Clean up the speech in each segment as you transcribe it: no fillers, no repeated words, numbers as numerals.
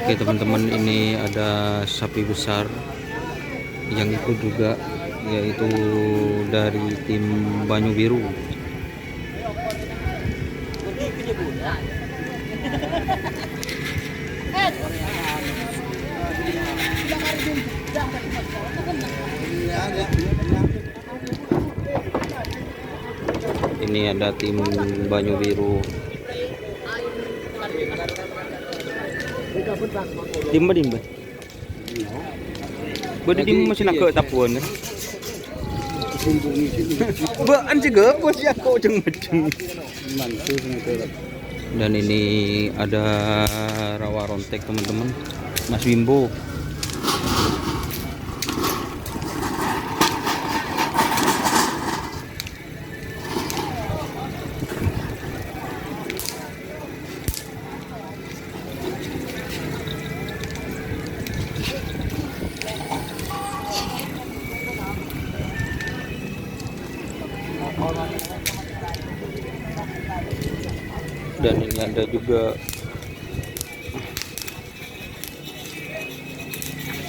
Oke teman-teman, ini ada sapi besar yang ikut juga, yaitu dari tim Banyu Biru. Ini ada tim Banyu Biru. Dimba Bodi masih nak ke tapuan kan? Baan juga bos ya kok jeng-jeng. Dan ini ada rawa rontek teman-teman, Mas Bimbo. Dan ini ada juga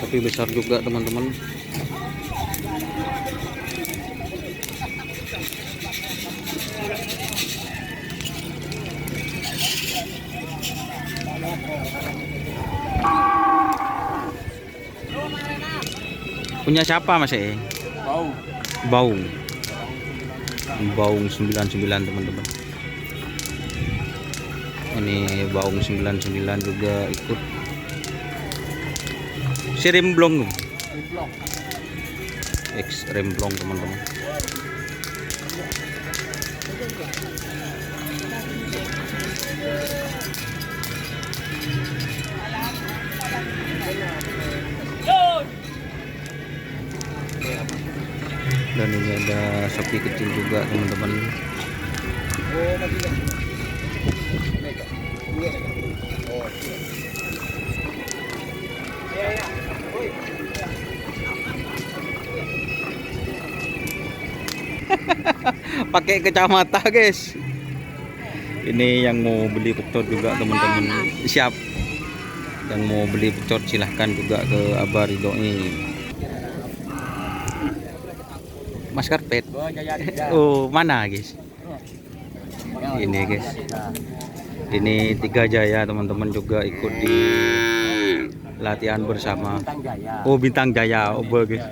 sapi besar juga teman-teman. Punya siapa Mas? Baung 99 teman-teman. Ini Baung 99 juga ikut. Si Remblong X Remblong teman-teman. Dan ini ada sapi kecil juga teman-teman. Pakai kacamata guys. Ini yang mau beli pecot juga teman-teman, siap. Yang mau beli pecot silahkan juga ke Abah Ridho ini. Mas karpet. Oh mana guys? Ini guys. Ini Tiga Jaya teman-teman juga ikut di latihan bersama. Oh Bintang Jaya, oh guys.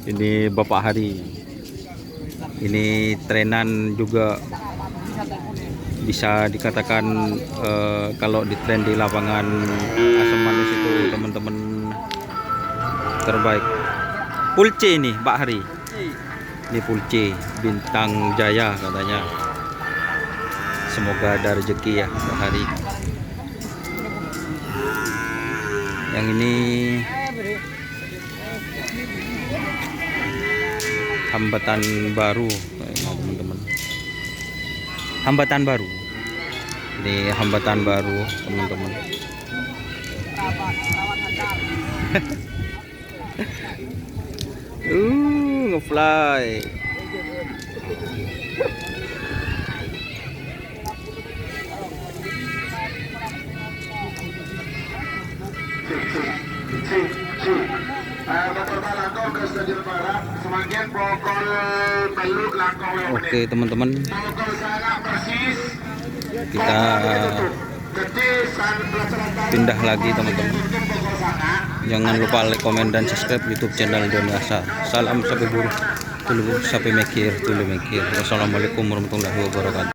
Ini Bapak Hari. Ini trenan juga, bisa dikatakan kalau di tren di lapangan Asam Manis itu teman-teman terbaik. Pulce nih Pak Hari. Ini Pulce Bintang Jaya katanya. Semoga ada rezeki ya Pak Hari. Yang ini Hambatan Baru teman-teman. Hambatan Baru. Ini Hambatan Baru teman-teman. Ngefly. Oke teman-teman, kita pindah lagi teman-teman. Jangan lupa like, komen, dan subscribe YouTube channel Doni Asa. Salam sapi buruh, tulu sapi mikir, tulu mikir. Wassalamualaikum warahmatullahi wabarakatuh.